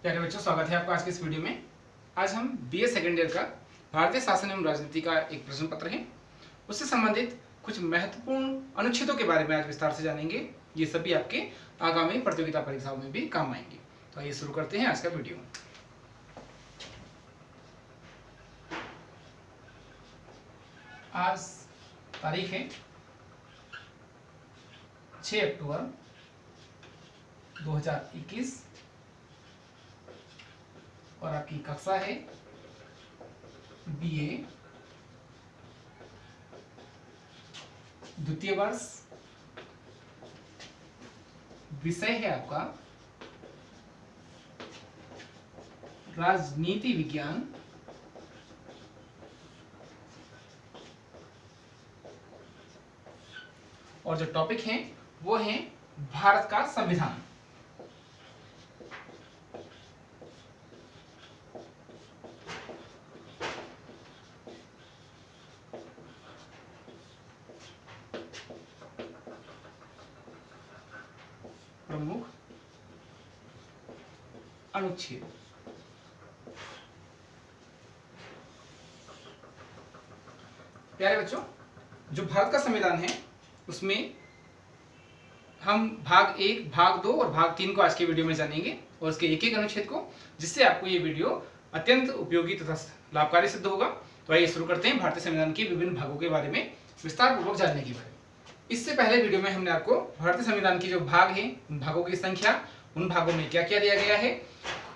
प्यारे बच्चों, स्वागत है आपका आज के इस वीडियो में। आज हम बीए सेकेंड ईयर का भारतीय शासन एवं राजनीति का एक प्रश्न पत्र है, उससे संबंधित कुछ महत्वपूर्ण अनुच्छेदों के बारे में आज विस्तार से जानेंगे। ये सभी आपके आगामी प्रतियोगिता परीक्षाओं में भी काम आएंगे। तो आइए शुरू करते हैं आज का वीडियो। आज तारीख है 6 अक्टूबर 2021 और आपकी कक्षा है बीए द्वितीय वर्ष। विषय है आपका राजनीति विज्ञान और जो टॉपिक है वो है भारत का संविधान। प्रमुख अनुच्छेद। प्यारे बच्चों, जो भारत का संविधान है उसमें हम भाग 1, भाग 2 और भाग 3 को आज के वीडियो में जानेंगे और उसके एक एक अनुच्छेद को, जिससे आपको ये वीडियो अत्यंत उपयोगी तथा लाभकारी सिद्ध होगा। तो आइए शुरू करते हैं भारतीय संविधान के विभिन्न भागों के बारे में विस्तार पूर्वक जानने के बारे में। इससे पहले वीडियो में हमने आपको भारतीय संविधान के जो भाग हैं, उन भागों की संख्या, उन भागों में क्या क्या दिया गया है,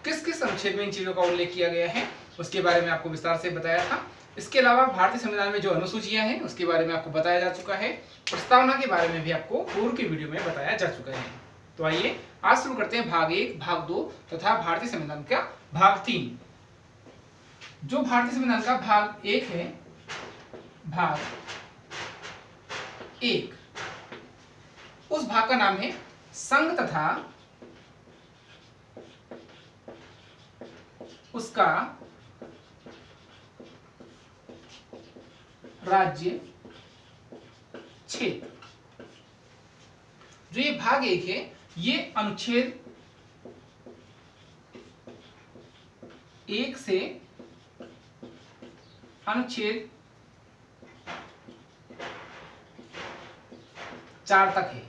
किस किस अनुच्छेद में इन चीजों का उल्लेख किया गया है, उसके बारे में आपको विस्तार से बताया था। इसके अलावा भारतीय संविधान में जो अनुसूचियां हैं उसके बारे में आपको बताया जा चुका है। प्रस्तावना के बारे में भी आपको पूर्व की वीडियो में बताया जा चुका है। तो आइए आज शुरू करते हैं भाग 1, भाग 2 तथा भारतीय संविधान का भाग 3। जो भारतीय संविधान का भाग 1 है, भाग 1, उस भाग का नाम है संघ तथा उसका राज्य क्षेत्र। जो ये भाग 1 है, ये अनुच्छेद 1 से अनुच्छेद 4 तक है।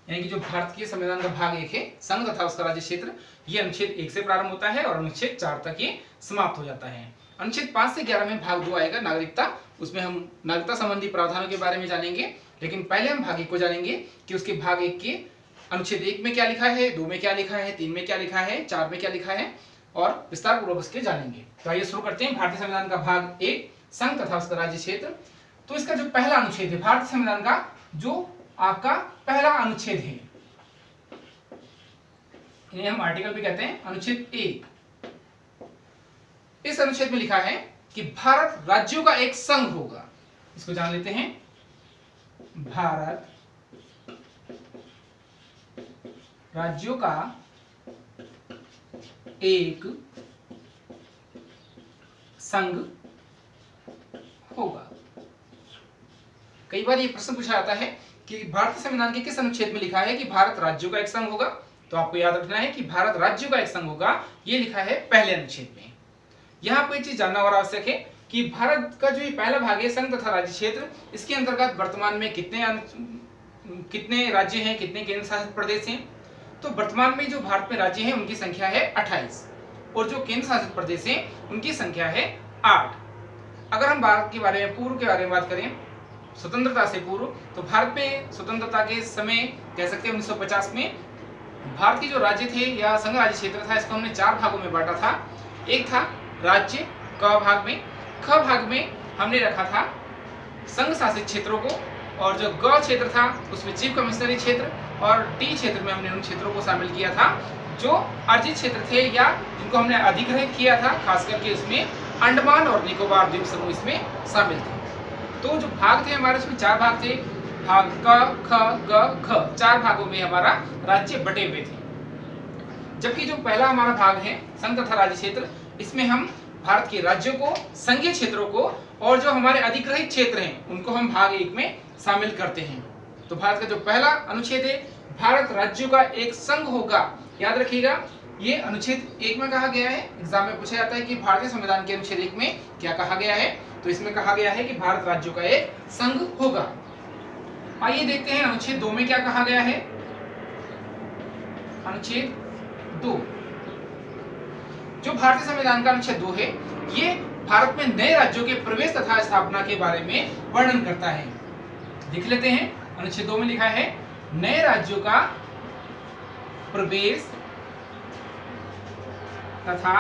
यानी कि जो भारत के संविधान का भाग 1 है, संघ तथा उसका राज्य क्षेत्र, ये अनुच्छेद 1 से प्रारंभ होता है और अनुच्छेद 4 तक ये समाप्त हो जाता है। अनुच्छेद 5 से 11 में भाग 2 आएगा, नागरिकता। उसमें हम नागरिकता संबंधी प्रावधानों के बारे में जानेंगे, लेकिन पहले हम भाग 1 को जानेंगे कि उसके भाग 1 के अनुच्छेद 1 में क्या लिखा है, 2 में क्या लिखा है, 3 में क्या लिखा है, 4 में क्या लिखा है और विस्तार पूर्वक उसके जानेंगे। तो आइए शुरू करते हैं भारतीय संविधान का भाग 1, संघ तथा उसका राज्य क्षेत्र। तो इसका जो पहला अनुच्छेद है भारतीय संविधान का, जो आपका पहला अनुच्छेद है, इन्हें हम आर्टिकल भी कहते हैं, अनुच्छेद 1। इस अनुच्छेद में लिखा है कि भारत राज्यों का एक संघ होगा। इसको जान लेते हैं। भारत राज्यों का एक संघ होगा। कई बार ये प्रश्न पूछा जाता है कि भारतीय संविधान के किस अनुच्छेद में लिखा है कि भारत राज्यों का एक संघ होगा। तो आपको याद रखना है कि भारत राज्यों का एक संघ होगा, ये लिखा है पहले अनुच्छेद में। यहाँ पर एक चीज जानना और आवश्यक है कि भारत का जो ये पहला भाग है, संघ तथा राज्य क्षेत्र, इसके अंतर्गत वर्तमान में कितने राज्य हैं, कितने केंद्र शासित प्रदेश हैं। तो वर्तमान में जो भारत में राज्य हैं उनकी संख्या है 28 और जो केंद्र शासित प्रदेश हैं उनकी संख्या है 8। अगर हम भारत के बारे में, पूर्व के बारे में बात करें, स्वतंत्रता से पूर्व, तो भारत में स्वतंत्रता के समय कह सकते हैं 1950 में भारत के जो राज्य थे या संघ राज्य क्षेत्र था, इसको हमने 4 भागों में बांटा था। एक था राज्य क भाग में, ख भाग में हमने रखा था संघ शासित क्षेत्रों को, और जो ग क्षेत्र था उसमें चीफ कमिश्नरी क्षेत्र, और टी क्षेत्र में हमने उन क्षेत्रों को शामिल किया था जो अर्जित क्षेत्र थे या जिनको हमने अधिग्रहित किया था। खास करके इसमें अंडमान और निकोबार द्वीप समूह इसमें शामिल थे। तो जो भाग थे हमारे, उसमें 4 भाग थे, भाग क, ख, ग, घ, 4 भागों में हमारा राज्य बटे हुए थे। जबकि जो पहला हमारा भाग है संघ तथा राज्य क्षेत्र, इसमें हम भारत के राज्यों को, संघीय क्षेत्रों को और जो हमारे अधिग्रहित क्षेत्र हैं उनको हम भाग 1 में शामिल करते हैं। तो भारत का जो पहला अनुच्छेद है, भारत राज्यों का एक संघ होगा, याद रखिएगा ये अनुच्छेद 1 में कहा गया है। एग्जाम में पूछा जाता है कि भारतीय संविधान के अनुच्छेद 1 में क्या कहा गया है, तो इसमें कहा गया है कि भारत राज्यों का एक संघ होगा। आइए देखते हैं अनुच्छेद 2 में क्या कहा गया है। अनुच्छेद 2, जो भारतीय संविधान का अनुच्छेद 2 है, ये भारत में नए राज्यों के प्रवेश तथा स्थापना के बारे में वर्णन करता है। लिख लेते हैं, अनुच्छेद 2 में लिखा है नए राज्यों का प्रवेश तथा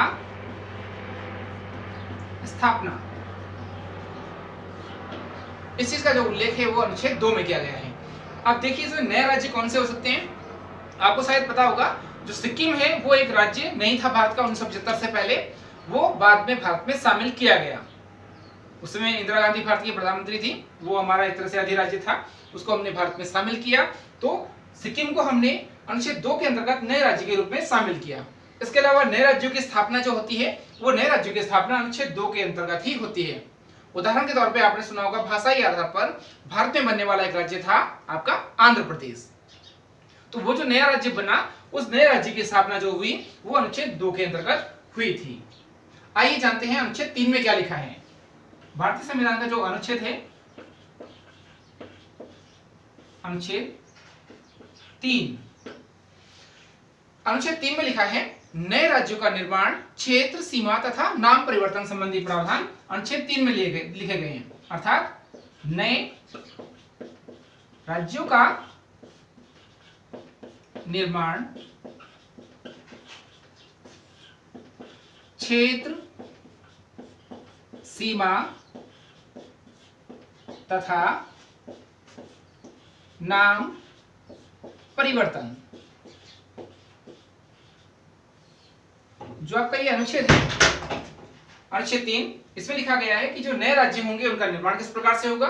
स्थापना। इस चीज का जो उल्लेख है वो अनुच्छेद 2 में किया गया है। अब देखिए इसमें नए राज्य कौन से हो सकते हैं। आपको शायद पता होगा जो सिक्किम है वो एक राज्य नहीं था भारत का 1975 से पहले, वो बाद में भारत में शामिल किया गया। उस समय इंदिरा गांधी भारत की प्रधानमंत्री थी, वो हमारा एक तरह से अधिराज्य था, उसको हमने भारत में शामिल किया। तो सिक्किम को हमने अनुच्छेद 2 के अंतर्गत नए राज्य के रूप में शामिल किया। इसके अलावा नए राज्यों की स्थापना जो होती है वो नए राज्यों की स्थापना अनुच्छेद 2 के अंतर्गत ही होती है। उदाहरण के तौर पे आपने सुना होगा भाषाई आधार पर भारत में बनने वाला एक राज्य था आपका आंध्र प्रदेश। तो वो जो नया राज्य बना, उस नए राज्य की स्थापना जो हुई वो अनुच्छेद 2 के अंतर्गत हुई थी। आइए जानते हैं अनुच्छेद 3 में क्या लिखा है। भारतीय संविधान का जो अनुच्छेद है, अनुच्छेद 3, अनुच्छेद 3 में लिखा है नए राज्यों का निर्माण, क्षेत्र, सीमा तथा नाम परिवर्तन संबंधी प्रावधान अनुच्छेद 3 में लिखे गए हैं। अर्थात नए राज्यों का निर्माण, क्षेत्र, सीमा तथा नाम परिवर्तन। जो आपका ये अनुच्छेद है, अनुच्छेद 3, इसमें लिखा गया है कि जो नए राज्य होंगे उनका निर्माण किस प्रकार से होगा,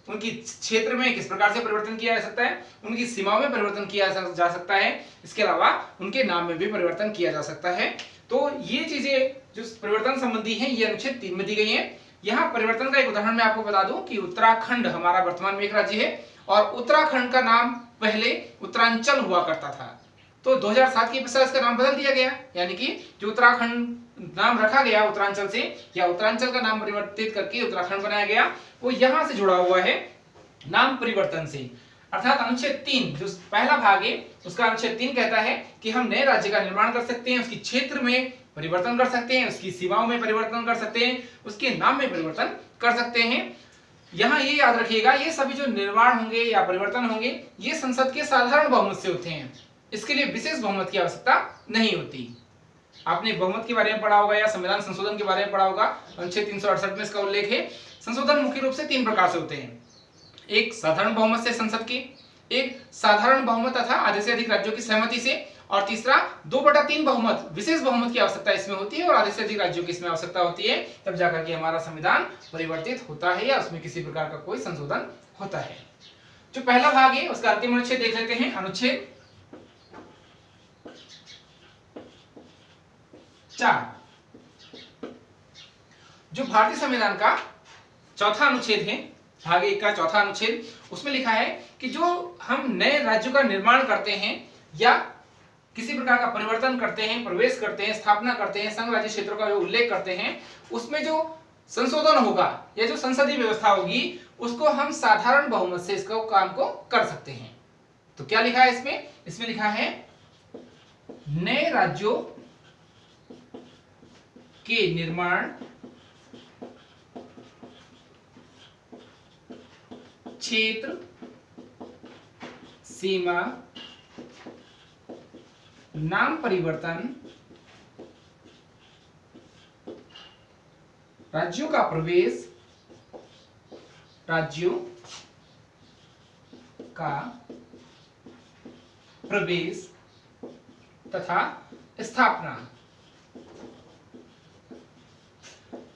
उनकी क्षेत्र में किस प्रकार से परिवर्तन किया जा सकता है, उनकी सीमाओं में परिवर्तन किया जा सकता है, इसके अलावा उनके नाम में भी परिवर्तन किया जा सकता है। तो ये चीजें जो परिवर्तन संबंधी हैं ये अनुच्छेद 3 में दी गई हैं। यहाँ परिवर्तन का एक उदाहरण मैं आपको बता दूं कि उत्तराखंड हमारा वर्तमान में एक राज्य है और उत्तराखंड का नाम पहले उत्तरांचल हुआ करता था। तो 2007 के पश्चात इसका नाम बदल दिया गया, यानी कि जो उत्तराखंड नाम रखा गया उत्तरांचल से, या उत्तरांचल का नाम परिवर्तित करके उत्तराखंड बनाया गया, वो यहाँ से जुड़ा हुआ है नाम परिवर्तन से। अर्थात अनुच्छेद 3 जो पहला भाग है उसका अनुच्छेद 3 कहता है कि हम नए राज्य का निर्माण कर सकते हैं, उसकी क्षेत्र में परिवर्तन कर सकते हैं, उसकी सीमाओं में परिवर्तन कर सकते हैं, उसके नाम में परिवर्तन कर सकते हैं। यहाँ ये याद रखिएगा, ये सभी जो निर्माण होंगे या परिवर्तन होंगे ये संसद के साधारण बहुमत से होते हैं। इसके लिए विशेष बहुमत की आवश्यकता नहीं होती। आपने बहुमत के बारे में पढ़ा होगा या संविधान संशोधन के बारे में पढ़ा होगा, अनुच्छेद 368 में इसका उल्लेख है। संशोधन मुख्य रूप से 3 प्रकार से होते हैं। एक साधारण बहुमत से संसद के, एक साधारण बहुमत तथा आधे से अधिक राज्यों की सहमति से, और तीसरा 2/3 बहुमत विशेष बहुमत की आवश्यकता इसमें होती है और आधे से अधिक राज्यों की इसमें आवश्यकता होती है, तब जाकर के हमारा संविधान परिवर्तित होता है या उसमें किसी प्रकार का कोई संशोधन होता है। जो पहला भाग है उसका अंतिम अनुच्छेद देख लेते हैं, अनुच्छेद 4। जो भारतीय संविधान का चौथा अनुच्छेद है, भाग 1 का चौथा अनुच्छेद, उसमें लिखा है कि जो हम नए राज्यों का निर्माण करते हैं या किसी प्रकार का परिवर्तन करते हैं, प्रवेश करते हैं, स्थापना करते हैं, संघ राज्य क्षेत्रों का जो उल्लेख करते हैं, उसमें जो संशोधन होगा या जो संसदीय व्यवस्था होगी उसको हम साधारण बहुमत से इसको काम को कर सकते हैं। तो क्या लिखा है इसमें? इसमें लिखा है नए राज्यों के निर्माण, क्षेत्र, सीमा, नाम परिवर्तन, राज्यों का प्रवेश, राज्यों का प्रवेश तथा स्थापना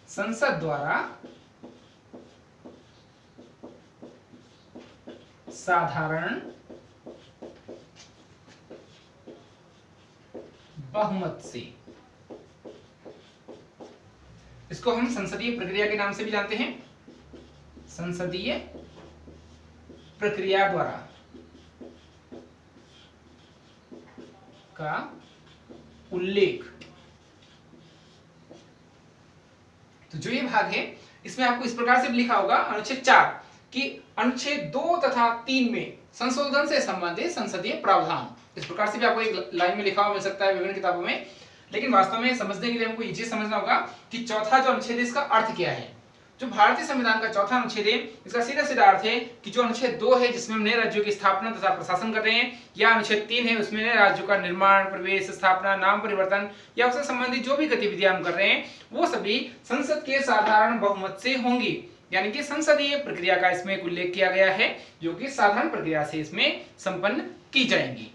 संसद द्वारा साधारण बहुमत से। इसको हम संसदीय प्रक्रिया के नाम से भी जानते हैं, संसदीय प्रक्रिया द्वारा का उल्लेख। तो जो ये भाग है इसमें आपको इस प्रकार से लिखा होगा अनुच्छेद 4 कि अनुच्छेद 2 तथा 3 में संशोधन से संबंधित संसदीय प्रावधान। इस प्रकार से भी आपको एक लाइन में लिखा हुआ मिल सकता है विभिन्न किताबों में, लेकिन वास्तव में समझने के लिए हमको ये चीज समझना होगा कि चौथा जो अनुच्छेद है इसका अर्थ क्या है। जो भारतीय संविधान का चौथा अनुच्छेद है इसका सीधा सीधा अर्थ है कि जो अनुच्छेद 2 है जिसमें हम नए राज्यों की स्थापना तथा प्रशासन कर रहे हैं, या अनुच्छेद 3 है उसमें नए राज्यों का निर्माण, प्रवेश, स्थापना, नाम परिवर्तन या उससे संबंधित जो भी गतिविधियां हम कर रहे हैं वो सभी संसद के साधारण बहुमत से होंगी। यानी कि संसदीय प्रक्रिया का इसमें एक उल्लेख किया गया है जो कि साधारण प्रक्रिया से इसमें संपन्न की जाएंगी।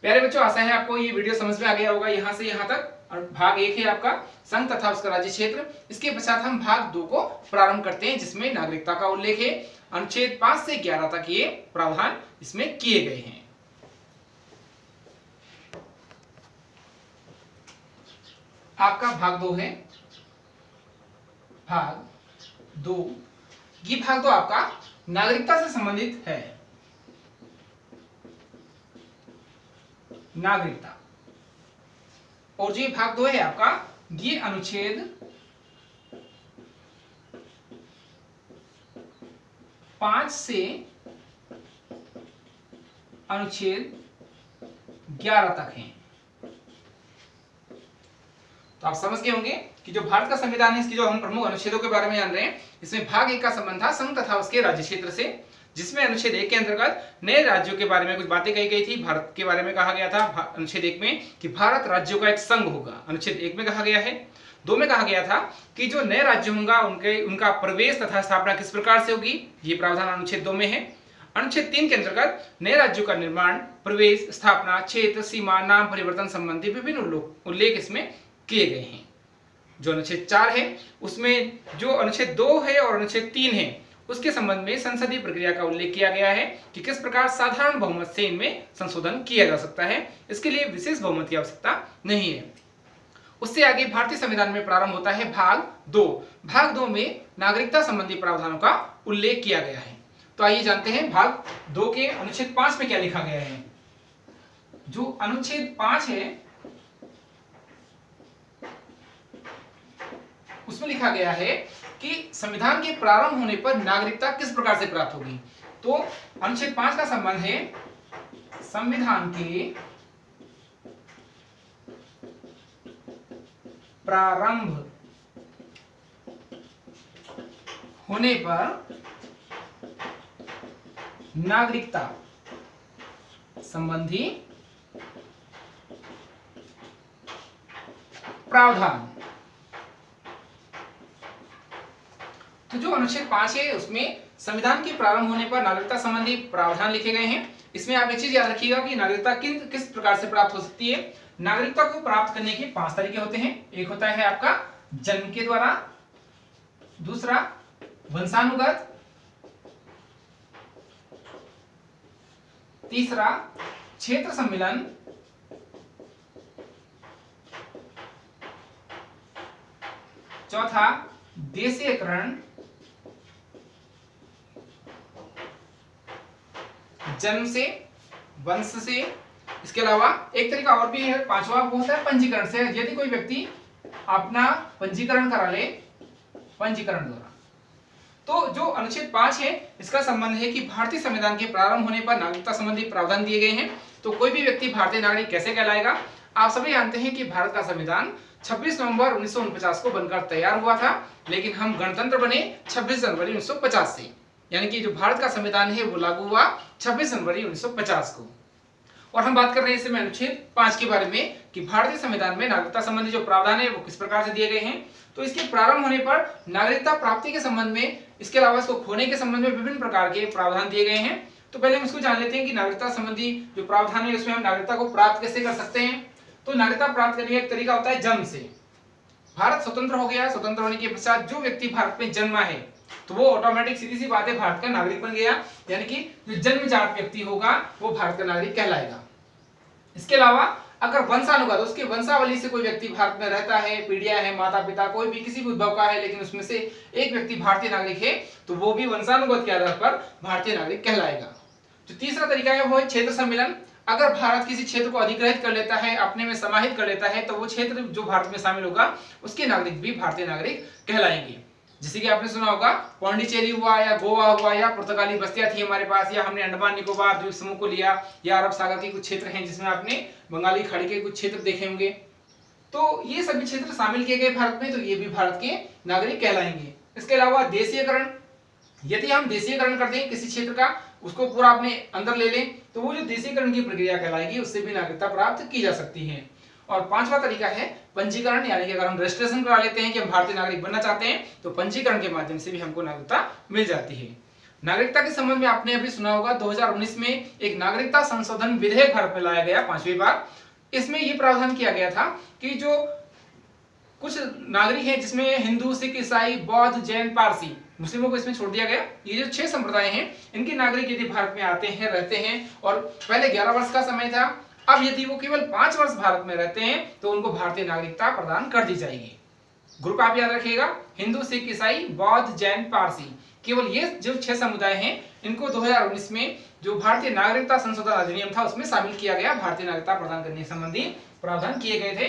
प्यारे बच्चों, आशा है आपको ये वीडियो समझ में आ गया होगा यहाँ से यहाँ तक। और भाग 1 है आपका संघ तथा उसका राज्य क्षेत्र। इसके पश्चात हम भाग 2 को प्रारंभ करते हैं जिसमें नागरिकता का उल्लेख है। अनुच्छेद 5 से 11 तक ये प्रावधान इसमें किए गए हैं। आपका भाग 2 है। भाग 2, ये भाग 2 आपका नागरिकता से संबंधित है। नागरिकता, और जो भाग 2 है आपका ये अनुच्छेद 5 से अनुच्छेद 11 तक है। तो आप समझ गए होंगे कि जो भारत का संविधान है इसकी जो हम प्रमुख अनुच्छेदों के बारे में जान रहे हैं, इसमें भाग 1 का संबंध था संघ तथा उसके राज्य क्षेत्र से, जिसमें अनुच्छेद 1 के अंतर्गत नए राज्यों के बारे में कुछ बातें कही गई थी। भारत के बारे में कहा गया था अनुच्छेद 1 में कि भारत राज्यों का एक संघ होगा, अनुच्छेद 1 में कहा गया है। 2 में कहा गया था कि जो नए राज्य होंगे उनका प्रवेश तथा स्थापना किस प्रकार से होगी, ये प्रावधान अनुच्छेद 2 में है। अनुच्छेद 3 के अंतर्गत नए राज्यों का निर्माण, प्रवेश, स्थापना, क्षेत्र, सीमा, नाम परिवर्तन संबंधी विभिन्न उल्लेख इसमें किए गए हैं। जो अनुच्छेद 4 है उसमें जो अनुच्छेद 2 है और अनुच्छेद 3 है उसके संबंध में संसदीय प्रक्रिया का उल्लेख किया गया है कि किस प्रकार साधारण बहुमत से इनमें संशोधन किया जा सकता है। इसके लिए विशेष बहुमत की आवश्यकता नहीं है। उससे आगे भारतीय संविधान में प्रारंभ होता है भाग 2। भाग 2 में नागरिकता संबंधी प्रावधानों का उल्लेख किया गया है। तो आइए जानते हैं भाग 2 के अनुच्छेद 5 में क्या लिखा गया है। जो अनुच्छेद 5 है उसमें लिखा गया है कि संविधान के प्रारंभ होने पर नागरिकता किस प्रकार से प्राप्त होगी। तो अनुच्छेद 5 का संबंध है संविधान के प्रारंभ होने पर नागरिकता संबंधी प्रावधान। तो जो अनुच्छेद 5 है उसमें संविधान के प्रारंभ होने पर नागरिकता संबंधी प्रावधान लिखे गए हैं। इसमें आप एक चीज याद रखिएगा कि नागरिकता किस प्रकार से प्राप्त हो सकती है। नागरिकता को प्राप्त करने के 5 तरीके होते हैं। एक होता है आपका जन्म के द्वारा, दूसरा वंशानुगत, तीसरा क्षेत्र सम्मिलन, चौथा देशीयकरण, जन्म से, वंश से। इसके अलावा एक तरीका और भी है, 5वां, वो होता है पंजीकरण से। यदि कोई व्यक्ति अपना पंजीकरण करा ले पंजीकरण द्वारा। तो जो अनुच्छेद 5 है इसका संबंध है कि भारतीय संविधान के प्रारंभ होने पर नागरिकता संबंधी प्रावधान दिए गए हैं। तो कोई भी व्यक्ति भारतीय नागरिक कैसे कहलाएगा। आप सभी जानते हैं कि भारत का संविधान 26 नवंबर 1949 को बनकर तैयार हुआ था, लेकिन हम गणतंत्र बने 26 जनवरी 1950 से। यानी कि जो भारत का संविधान है वो लागू हुआ 26 जनवरी 1950 को। और हम बात कर रहे हैं इसमें अनुच्छेद 5 के बारे में कि भारतीय संविधान में नागरिकता संबंधी जो प्रावधान है वो किस प्रकार से दिए गए हैं। तो इसके प्रारंभ होने पर नागरिकता प्राप्ति के संबंध में, इसके अलावा इसको खोने के संबंध में विभिन्न प्रकार के प्रावधान दिए गए हैं। तो पहले हम इसको जान लेते हैं कि नागरिकता संबंधी जो प्रावधान है उसमें हम नागरिकता को प्राप्त कैसे कर सकते हैं। तो नागरिकता प्राप्त करने का एक तरीका होता है जन्म से। भारत स्वतंत्र हो गया, स्वतंत्र होने के पश्चात जो व्यक्ति भारत में जन्मा है तो वो ऑटोमेटिक, सीधी सी बात है, भारत का नागरिक बन गया। यानी कि जो जन्मजात व्यक्ति होगा वो भारत का नागरिक कहलाएगा। इसके अलावा अगर वंशानुगत, उसके वंशावली से कोई व्यक्ति भारत में रहता है, पीढ़ियां है, माता पिता कोई भी किसी भी उद्भव का है, लेकिन उसमें से एक व्यक्ति भारतीय नागरिक है तो वो भी वंशानुगत के आधार पर भारतीय नागरिक कहलाएगा। जो तीसरा तरीका है वो है क्षेत्र सम्मिलन। अगर भारत किसी क्षेत्र को अधिग्रहित कर लेता है, अपने में समाहित कर लेता है, तो वो क्षेत्र जो भारत में शामिल होगा उसके नागरिक भी भारतीय नागरिक कहलाएंगे। जैसे कि आपने सुना होगा पौंडीचेरी हुआ या गोवा हुआ या पुर्तगाली बस्तियां थी हमारे पास, या हमने अंडमान निकोबार द्वीप समूह को लिया, या अरब सागर के कुछ क्षेत्र हैं जिसमें आपने बंगाली खाड़ी के कुछ क्षेत्र देखे होंगे। तो ये सभी क्षेत्र शामिल किए गए भारत में, तो ये भी भारत के नागरिक कहलाएंगे। इसके अलावा देशीयकरण, यदि हम देशीयकरण करते हैं किसी क्षेत्र का, उसको पूरा अपने अंदर ले लें, तो वो जो देशीयकरण की प्रक्रिया कहलाएगी, उससे भी नागरिकता प्राप्त की जा सकती है। और पांचवा तरीका है पंजीकरण, यानी कि अगर हम रजिस्ट्रेशन करा लेते हैं कि हम भारतीय नागरिक बनना चाहते हैं, तो पंजीकरण के माध्यम से भी हमको नागरिकता मिल जाती है। नागरिकता के संबंध में आपने अभी सुना होगा 2019 में एक नागरिकता संशोधन विधेयक भारत में लाया गया 5वीं बार। इसमें यह प्रावधान किया गया था कि जो कुछ नागरिक हैं जिसमें हिंदू, सिख, ईसाई, बौद्ध, जैन, पारसी, मुस्लिमों को इसमें छोड़ दिया गया। ये जो 6 संप्रदाय हैं, इनके नागरिक यदि भारत में आते हैं, रहते हैं, और पहले 11 वर्ष का समय था, अब यदि वो केवल 5 वर्ष भारत में रहते हैं तो उनको भारतीय नागरिकता प्रदान कर दी जाएगी। ग्रुप आप याद रखिएगा, हिंदू, सिख, ईसाई, बौद्ध, जैन, पारसी, केवल ये जो 6 समुदाय हैं, इनको 2019 में जो भारतीय नागरिकता संशोधन अधिनियम था उसमें शामिल किया गया। भारतीय नागरिकता प्रदान करने संबंधी प्रावधान किए गए थे।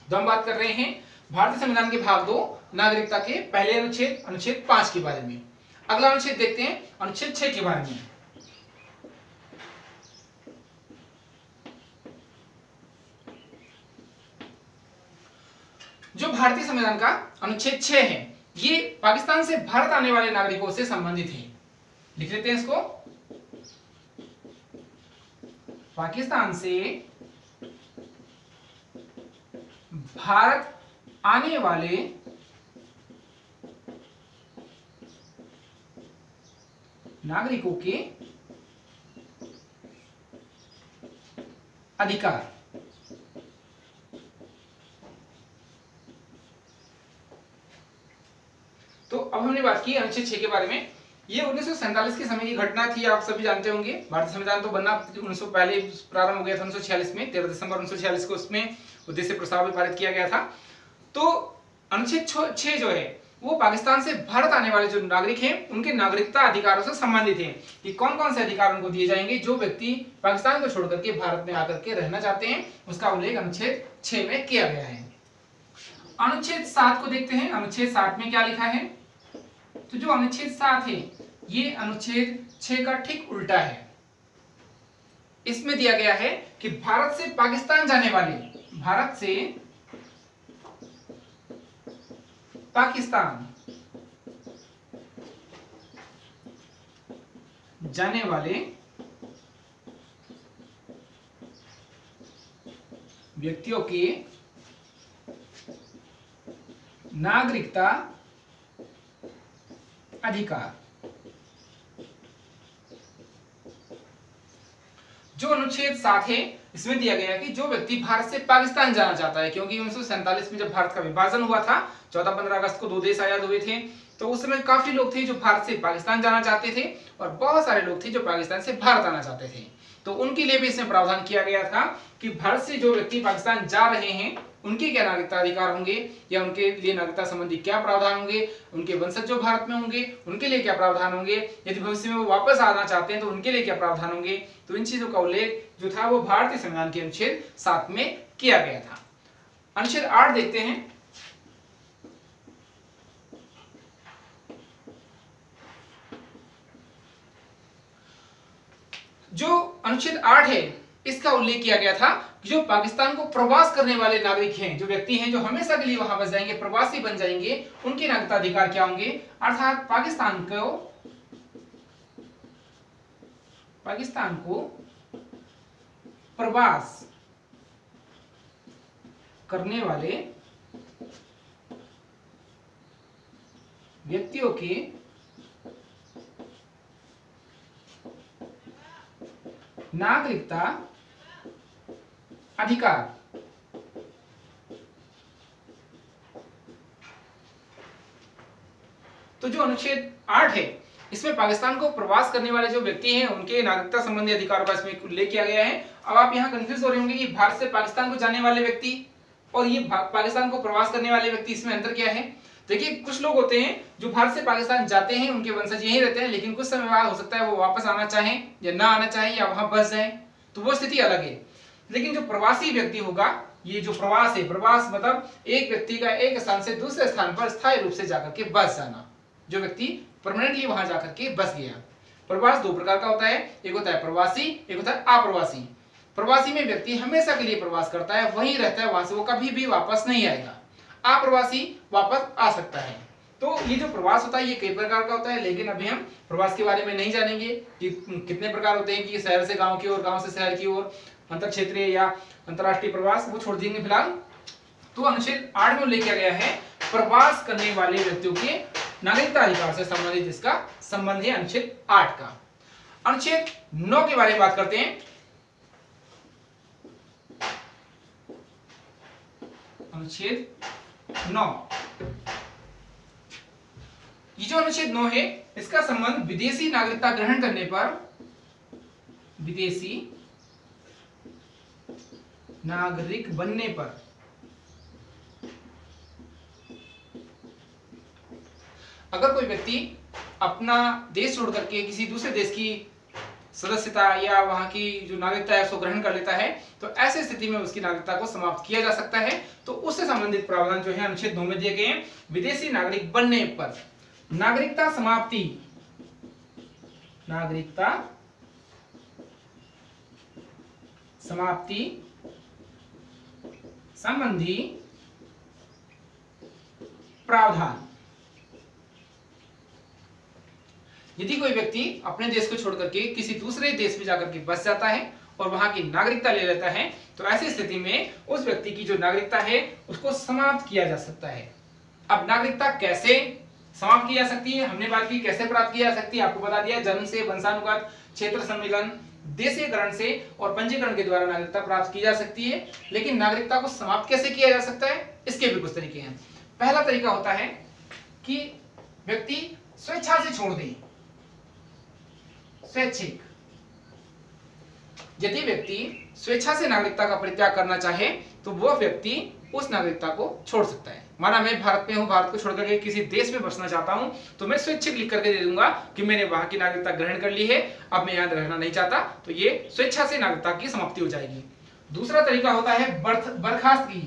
तो हम बात कर रहे हैं भारतीय संविधान के भाग 2 नागरिकता के पहले अनुच्छेद, अनुच्छेद 5 के बारे में। अगला अनुच्छेद देखते हैं, अनुच्छेद 6 के बारे में। जो भारतीय संविधान का अनुच्छेद 6 है, ये पाकिस्तान से भारत आने वाले नागरिकों से संबंधित है। लिख लेते हैं इसको, पाकिस्तान से भारत आने वाले नागरिकों के अधिकार। तो अब हमने बात की अनुच्छेद 6 के बारे में। ये 1947 के समय की घटना थी, आप सभी जानते होंगे। भारतीय संविधान तो बनना 1900 पहले प्रारंभ हो गया था 1946 में, 13 दिसंबर 1946 को उसमें उद्देश्य प्रस्ताव भी पारित किया गया था। तो अनुच्छेद 6 जो है वो पाकिस्तान से भारत आने वाले जो नागरिक हैं उनके नागरिकता अधिकारों से संबंधित है कि कौन कौन से अधिकार उनको दिए जाएंगे। जो व्यक्ति पाकिस्तान को छोड़कर के भारत में आकर के रहना चाहते हैं उसका उल्लेख अनुच्छेद 6 में किया गया है। अनुच्छेद 7 को देखते हैं। अनुच्छेद 7 में क्या लिखा है? तो जो अनुच्छेद 7 है ये अनुच्छेद 6 का ठीक उल्टा है। इसमें दिया गया है कि भारत से पाकिस्तान जाने वाले, भारत से पाकिस्तान जाने वाले व्यक्तियों के नागरिकता अधिकार। जो अनुच्छेद 7 है इसमें दिया गया है कि जो व्यक्ति भारत से पाकिस्तान जाना चाहता है, क्योंकि 1947 में जब भारत का विभाजन हुआ था, 14-15 अगस्त को 2 देश आजाद हुए थे, तो उस समय काफी लोग थे जो भारत से पाकिस्तान जाना चाहते थे और बहुत सारे लोग थे जो पाकिस्तान से भारत आना चाहते थे। तो उनके लिए भी इसमें प्रावधान किया गया था कि भारत से जो व्यक्ति पाकिस्तान जा रहे हैं उनके क्या नागरिकता अधिकार होंगे या उनके लिए नागरिकता संबंधी क्या प्रावधान होंगे, उनके वंशज जो भारत में होंगे उनके लिए क्या प्रावधान होंगे, यदि भविष्य में वो वापस आना चाहते हैं तो उनके लिए क्या प्रावधान होंगे। तो इन चीजों का उल्लेख जो था वो भारतीय संविधान के अनुच्छेद 7 में किया गया था। अनुच्छेद 8 देखते हैं। जो अनुच्छेद 8 है इसका उल्लेख किया गया था कि जो पाकिस्तान को प्रवास करने वाले नागरिक हैं, जो व्यक्ति हैं जो हमेशा के लिए वहां बस जाएंगे, प्रवासी बन जाएंगे, उनके नागरिकता अधिकार क्या होंगे। अर्थात पाकिस्तान को प्रवास करने वाले व्यक्तियों के नागरिकता अधिकार। तो जो अनुच्छेद 8 है इसमें पाकिस्तान को प्रवास करने वाले जो व्यक्ति हैं उनके नागरिकता संबंधी अधिकारों का इसमें उल्लेख किया गया है। अब आप यहाँ कंफ्यूज हो रहे होंगे कि भारत से पाकिस्तान को जाने वाले व्यक्ति और ये पाकिस्तान को प्रवास करने वाले व्यक्ति, इसमें अंतर क्या है। देखिए, कुछ लोग होते हैं जो भारत से पाकिस्तान जाते हैं, उनके वंशज यहीं रहते हैं, लेकिन कुछ समय बाद हो सकता है वो वापस आना चाहें या ना आना चाहें या वहां बस जाएं। तो वो स्थिति अलग है। लेकिन जो प्रवासी व्यक्ति होगा, ये जो प्रवास है, प्रवास मतलब एक व्यक्ति का एक स्थान से दूसरे स्थान पर स्थायी रूप से जाकर के बस जाना, जो व्यक्ति परमानेंटली वहां जाकर के बस गया। प्रवास दो प्रकार का होता है, एक होता है प्रवासी, एक होता है अप्रवासी। प्रवासी में व्यक्ति हमेशा के लिए प्रवास करता है, वहीं रहता है, वहां से वो कभी भी वापस नहीं आएगा। अप्रवासी वापस आ सकता है। तो ये जो प्रवास होता है ये कई प्रकार का होता है, लेकिन अभी हम प्रवास के बारे में नहीं जानेंगे कि कितने प्रकार होते हैं, कि शहर से गांव की ओर, गांव से शहर की ओर, अंतर क्षेत्रीय या अंतरराष्ट्रीय प्रवास, वो छोड़ देंगे फिलहाल। तो अनुच्छेद 8 में लेके गया है प्रवास करने वाले व्यक्तियों के नागरिकता अधिकार से संबंधित इसका संबंध है अनुच्छेद 8 का। अनुच्छेद 9 के बारे में बात करते हैं। अनुच्छेद 9, ये जो अनुच्छेद 9 है इसका संबंध विदेशी नागरिकता ग्रहण करने पर, विदेशी नागरिक बनने पर अगर कोई व्यक्ति अपना देश छोड़ करके किसी दूसरे देश की सदस्यता या वहां की जो नागरिकता है उसको ग्रहण कर लेता है, तो ऐसी स्थिति में उसकी नागरिकता को समाप्त किया जा सकता है। तो उससे संबंधित प्रावधान जो है अनुच्छेद 9 में दिए गए हैं। विदेशी नागरिक बनने पर नागरिकता समाप्ति, नागरिकता समाप्ति संबंधी प्रावधान। यदि कोई व्यक्ति अपने देश को छोड़ करके किसी दूसरे देश में जाकर के बस जाता है और वहां की नागरिकता ले लेता है, तो ऐसी स्थिति में उस व्यक्ति की जो नागरिकता है उसको समाप्त किया जा सकता है। अब नागरिकता कैसे समाप्त की जा सकती है, हमने बात की कैसे प्राप्त की जा सकती है, आपको बता दिया जन्म से, वंशानुगत, क्षेत्र सम्मेलन, देशीयकरण से और पंजीकरण के द्वारा नागरिकता प्राप्त की जा सकती है। लेकिन नागरिकता को समाप्त कैसे किया जा सकता है, इसके भी कुछ तरीके हैं। पहला तरीका होता है कि व्यक्ति स्वेच्छा से छोड़ दे, स्वैच्छिक। यदि व्यक्ति स्वेच्छा से नागरिकता का परित्याग करना चाहे तो वह व्यक्ति उस नागरिकता को छोड़ सकता है। माना मैं भारत में हूं, भारत को छोड़ करके किसी देश में बसना चाहता हूं, तो मैं स्वैच्छिक लिख करके दे दूंगा कि मैंने वहां की नागरिकता ग्रहण कर ली है, अब मैं यहां रहना नहीं चाहता, तो ये स्वेच्छा से नागरिकता की समाप्ति हो जाएगी। दूसरा तरीका होता है बर्खास्तगी।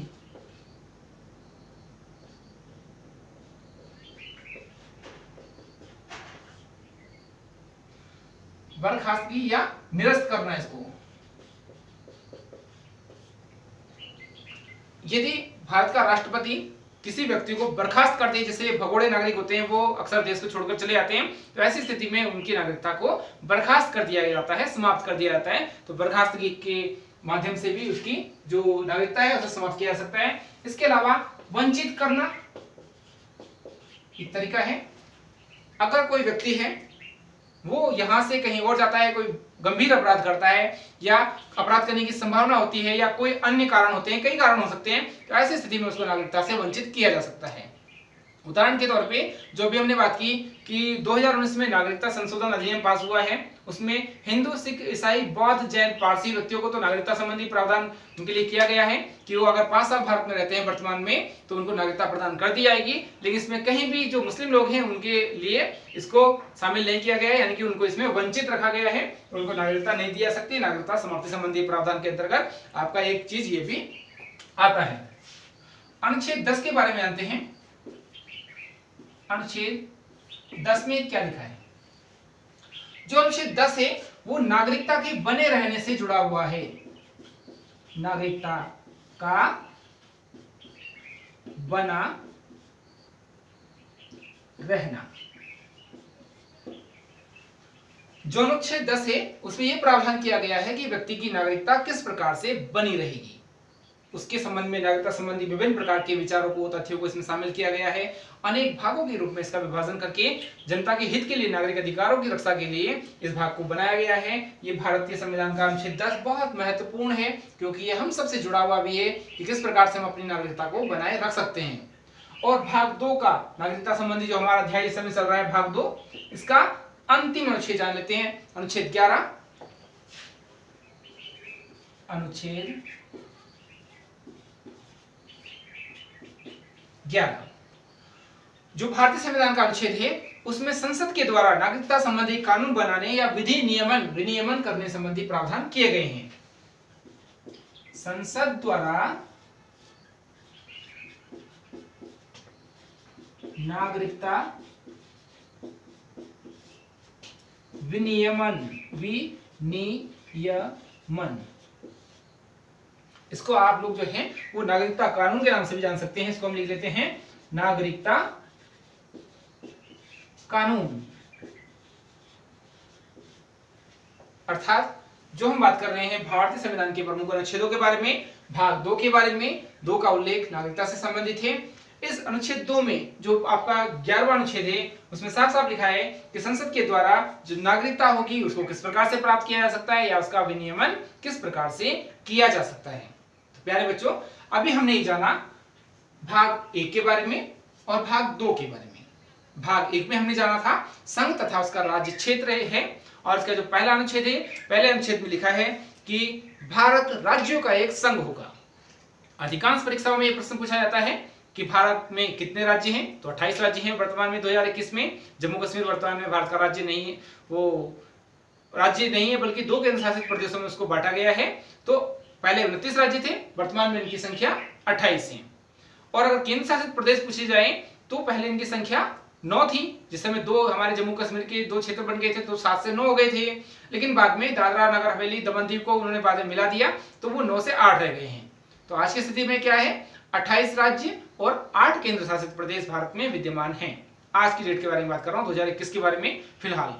बर्खास्तगी या निरस्त करना इसको। यदि भारत का राष्ट्रपति किसी व्यक्ति को बर्खास्त कर दे, जैसे भगोड़े नागरिक होते हैं वो अक्सर देश को छोड़कर चले जाते हैं, तो ऐसी स्थिति में उनकी नागरिकता को बर्खास्त कर दिया जाता है, समाप्त कर दिया जाता है। तो बर्खास्तगी के माध्यम से भी उसकी जो नागरिकता है उसे समाप्त किया जा सकता है। इसके अलावा वंचित करना एक तरीका है। अगर कोई व्यक्ति है वो यहां से कहीं और जाता है, कोई गंभीर अपराध करता है या अपराध करने की संभावना होती है या कोई अन्य कारण होते हैं, कई कारण हो सकते हैं, तो ऐसी स्थिति में उसको नागरिकता से वंचित किया जा सकता है। उदाहरण के तौर पे जो भी हमने बात की कि 2019 में नागरिकता संशोधन अधिनियम पास हुआ है, उसमें हिंदू, सिख, ईसाई, बौद्ध, जैन, पारसी व्यक्तियों को तो नागरिकता संबंधी प्रावधान उनके लिए किया गया है कि वो अगर 5 साल भारत में रहते हैं वर्तमान में तो उनको नागरिकता प्रदान कर दी जाएगी। लेकिन इसमें कहीं भी जो मुस्लिम लोग हैं उनके लिए इसको शामिल नहीं किया गया है, यानी कि उनको इसमें वंचित रखा गया है, उनको नागरिकता नहीं दी जा सकती। नागरिकता समाप्ति संबंधी प्रावधान के अंतर्गत आपका एक चीज ये भी आता है। अनुच्छेद 10 के बारे में जानते हैं। अनुच्छेद 10 में क्या लिखा है? जो अनुच्छेद 10 है वो नागरिकता के बने रहने से जुड़ा हुआ है। नागरिकता का बना रहना। जो अनुच्छेद 10 है उसमें यह प्रावधान किया गया है कि व्यक्ति की नागरिकता किस प्रकार से बनी रहेगी, उसके संबंध में नागरिकता संबंधी विभिन्न प्रकार के विचारों को, तथ्यों को इसमें शामिल किया गया है। अनेक भागों के रूप में इसका विभाजन करके जनता के हित के लिए, नागरिक अधिकारों की रक्षा के लिए इस भाग को बनाया गया है। ये भारतीय संविधान का अनुच्छेद 10 बहुत महत्वपूर्ण है क्योंकि ये हम सबसे जुड़ा हुआ भी है कि किस प्रकार से हम अपनी नागरिकता को बनाए रख सकते हैं। और भाग 2 का नागरिकता संबंधी जो हमारा अध्याय इस समय चल रहा है, भाग 2, इसका अंतिम अनुच्छेद जान लेते हैं। अनुच्छेद 11। अनुच्छेद 11 जो भारतीय संविधान का अनुच्छेद है उसमें संसद के द्वारा नागरिकता संबंधी कानून बनाने या विधि नियमन विनियमन करने संबंधी प्रावधान किए गए हैं। संसद द्वारा नागरिकता विनियमन इसको आप लोग जो है वो नागरिकता कानून के नाम से भी जान सकते हैं। इसको हम लिख लेते हैं नागरिकता कानून। अर्थात जो हम बात कर रहे हैं भारतीय संविधान के प्रमुख अनुच्छेदों के बारे में, भाग 2 के बारे में, 2 का उल्लेख नागरिकता से संबंधित है। इस अनुच्छेद 2 में जो आपका 11वां अनुच्छेद है उसमें साफ साफ लिखा है कि संसद के द्वारा जो नागरिकता होगी उसको किस प्रकार से प्राप्त किया जा सकता है या उसका विनियमन किस प्रकार से किया जा सकता है। तो प्यारे बच्चों, अभी हमने जाना भाग 1 के बारे में और भाग 2 के बारे में। भाग 1 में हमने जाना था संघ तथा उसका राज्य क्षेत्र है, और इसका जो पहला अनुच्छेद है, पहले अनुच्छेद में लिखा है कि भारत राज्यों का एक संघ होगा। अधिकांश परीक्षाओं में यह प्रश्न पूछा जाता है कि भारत में कितने राज्य हैं, तो 28 राज्य हैं वर्तमान में 2021 में। जम्मू कश्मीर वर्तमान में भारत का राज्य नहीं है, वो राज्य नहीं है बल्कि 2 केंद्र शासित प्रदेशों में उसको बांटा गया है। तो पहले 29 राज्य थे, वर्तमान में इनकी संख्या 28 है। और अगर केंद्र शासित प्रदेश पूछे जाए तो पहले इनकी संख्या 9 थी, जिस समय 2 हमारे जम्मू कश्मीर के 2 क्षेत्र बन गए थे तो 7 से 9 हो गए थे। लेकिन बाद में दादरा नगर हवेली दमन दीव को उन्होंने बाद में मिला दिया तो वो 9 से 8 रह गए हैं। तो आज की स्थिति में क्या है, 28 राज्य और 8 केंद्र शासित प्रदेश भारत में विद्यमान हैं। आज की डेट के बारे में बात कर रहा हूं, 2021 के बारे में फिलहाल।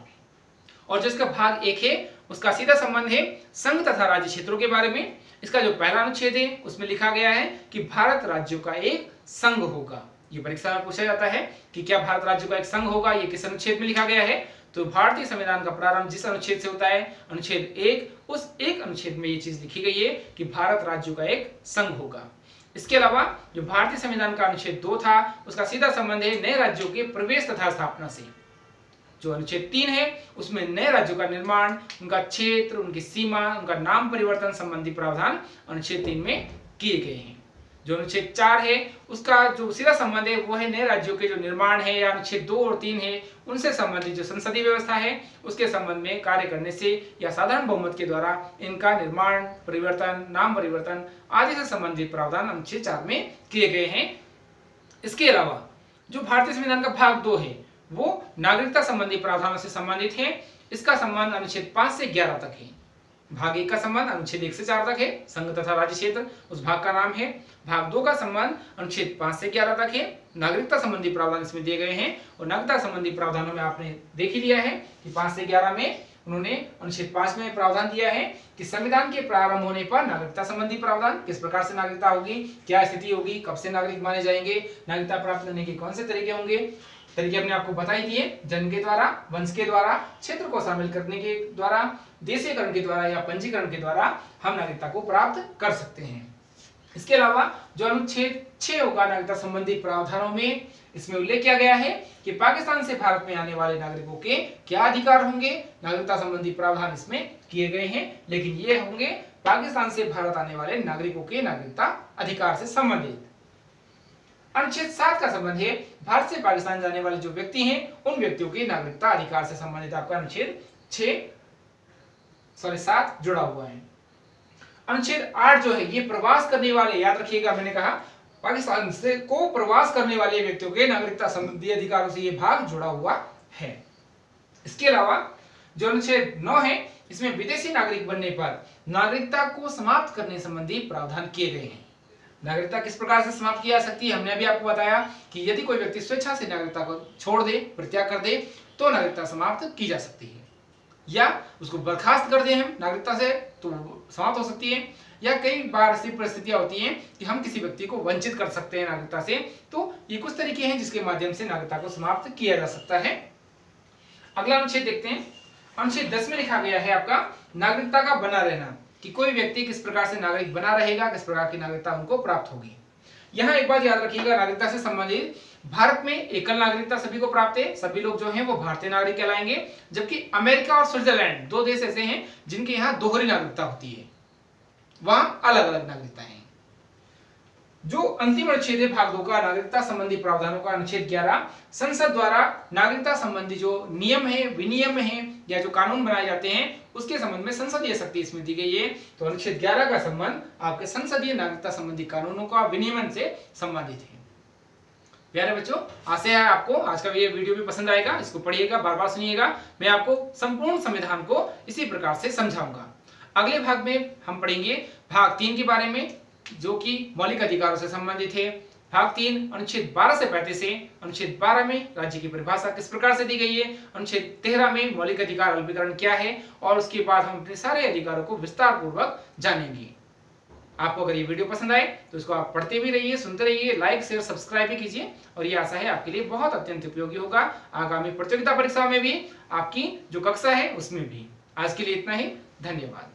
और जो इसका भाग 1 है उसका सीधा संबंध है संघ तथा राज्य क्षेत्रों के बारे में। इसका जो पहला अनुच्छेद है उसमें लिखा गया है कि भारत राज्यों का एक संघ होगा। ये परीक्षा में पूछा जाता है कि क्या भारत राज्यों का एक संघ होगा, ये किस अनुच्छेद में लिखा गया है। तो भारतीय संविधान का प्रारंभ जिस अनुच्छेद से होता है, अनुच्छेद 1, उस एक अनुच्छेद में ये चीज लिखी गई है कि भारत राज्यों का एक संघ होगा। इसके अलावा जो भारतीय संविधान का अनुच्छेद 2 था उसका सीधा संबंध है नए राज्यों के प्रवेश तथा स्थापना से। जो अनुच्छेद 3 है उसमें नए राज्यों का निर्माण, उनका क्षेत्र, उनकी सीमा, उनका नाम परिवर्तन संबंधी प्रावधान अनुच्छेद 3 में किए गए हैं। जो अनुच्छेद 4 है उसका जो सीधा संबंध है वो है नए राज्यों के जो निर्माण है, या अनुच्छेद 2 और 3 है उनसे संबंधित जो संसदीय व्यवस्था है उसके संबंध में कार्य करने से या साधारण बहुमत के द्वारा इनका निर्माण, परिवर्तन, नाम परिवर्तन आदि से संबंधित प्रावधान अनुच्छेद 4 में किए गए हैं। इसके अलावा जो भारतीय संविधान का भाग 2 है वो नागरिकता संबंधी प्रावधानों से संबंधित है। इसका संबंध अनुच्छेद 5 से 11 तक है। भाग 1 का संबंध अनुच्छेद 1 से 4 तक है, संघ तथा राज्य क्षेत्र उस भाग का नाम है। भाग 2 का संबंध अनुच्छेद 5 से 11 तक है। नागरिकता संबंधी प्रावधान इसमें दिए गए हैं, और नागरिकता संबंधी प्रावधानों में आपने देख ही लिया है कि 5 से 11 में उन्होंने अनुच्छेद 5 में प्रावधान दिया है कि संविधान के प्रारंभ होने पर नागरिकता संबंधी प्रावधान, किस प्रकार से नागरिकता होगी, क्या स्थिति होगी, कब से नागरिक माने जाएंगे, नागरिकता प्राप्त करने के कौन से तरीके होंगे। तरीके अपने आपको बता ही दिए, जन्म के द्वारा, वंश के द्वारा, क्षेत्र को शामिल करने के द्वारा, देशीयकरण के द्वारा या पंजीकरण के द्वारा हम नागरिकता को प्राप्त कर सकते हैं। इसके अलावा जो अनुच्छेद 6 होगा नागरिकता संबंधी प्रावधानों में, इसमें उल्लेख किया गया है कि पाकिस्तान से भारत में आने वाले नागरिकों के क्या अधिकार होंगे। नागरिकता संबंधी प्रावधान इसमें किए गए हैं, लेकिन ये होंगे पाकिस्तान से भारत आने वाले नागरिकों के नागरिकता अधिकार से संबंधित। अनुच्छेद 7 का संबंध है भारत से पाकिस्तान जाने वाले जो व्यक्ति हैं उन व्यक्तियों के नागरिकता अधिकार से संबंधित आपका अनुच्छेद 7 जुड़ा हुआ है। अनुच्छेद 8 जो है ये प्रवास करने वाले, याद रखिएगा मैंने कहा पाकिस्तान से को प्रवास करने वाले व्यक्तियों के नागरिकता संबंधी अधिकारों से ये भाग जुड़ा हुआ है। इसके अलावा जो अनुच्छेद 9 है इसमें विदेशी नागरिक बनने पर नागरिकता को समाप्त करने संबंधी प्रावधान किए गए हैं। नागरिकता किस प्रकार से समाप्त की जा सकती है, हमने अभी आपको बताया कि यदि कोई व्यक्ति स्वेच्छा से नागरिकता को छोड़ दे, परित्याग कर दे, तो नागरिकता समाप्त की जा सकती है, या उसको बर्खास्त कर दे हम नागरिकता से तो समाप्त हो सकती है, या कई बार ऐसी परिस्थितियां होती हैं कि हम किसी व्यक्ति को वंचित कर सकते हैं नागरिकता से। तो ये कुछ तरीके हैं जिसके माध्यम से नागरिकता को समाप्त किया जा सकता है। अगला अनुच्छेद देखते हैं। अनुच्छेद 10 में लिखा गया है आपका नागरिकता का बना रहना, कि कोई व्यक्ति किस प्रकार से नागरिक बना रहेगा, किस प्रकार की नागरिकता उनको प्राप्त होगी। यहाँ एक बात याद रखिएगा, नागरिकता से संबंधित भारत में एकल नागरिकता सभी को प्राप्त है, सभी लोग जो हैं वो भारतीय नागरिक कहलाएंगे, जबकि अमेरिका और स्विट्जरलैंड 2 देश ऐसे हैं जिनके यहाँ दोहरी नागरिकता होती है, वहां अलग अलग नागरिकता है। जो अंतिम अनुच्छेद है भाग 2 का नागरिकता संबंधी प्रावधानों का अनुच्छेद 11, संसद द्वारा नागरिकता संबंधी जो नियम है, विनियम है या जो कानून बनाए जाते हैं उसके संबंध में संसदीय शक्ति इसमें दी गई है। तो अनुच्छेद 11 का संबंध आपके संसदीय नागरिकता संबंधी कानूनों का विनियमन से संबंधित है। प्यारे बच्चों, आशा है आपको आज का ये वीडियो भी पसंद आएगा। इसको पढ़िएगा, बार बार सुनिएगा। मैं आपको संपूर्ण संविधान को इसी प्रकार से समझाऊंगा। अगले भाग में हम पढ़ेंगे भाग 3 के बारे में, जो कि मौलिक अधिकारों से संबंधित है। भाग 3 अनुच्छेद 12 से 35 है। अनुच्छेद 12 में राज्य की परिभाषा किस प्रकार से दी गई है, अनुच्छेद 13 में मौलिक अधिकार अल्पीकरण क्या है, और उसके बाद हम अपने सारे अधिकारों को विस्तार पूर्वक जानेंगे। आपको अगर ये वीडियो पसंद आए तो इसको आप पढ़ते भी रहिए, सुनते रहिए, लाइक शेयर सब्सक्राइब भी कीजिए, और ये आशा है आपके लिए बहुत अत्यंत उपयोगी होगा आगामी प्रतियोगिता परीक्षा में भी, आपकी जो कक्षा है उसमें भी। आज के लिए इतना ही, धन्यवाद।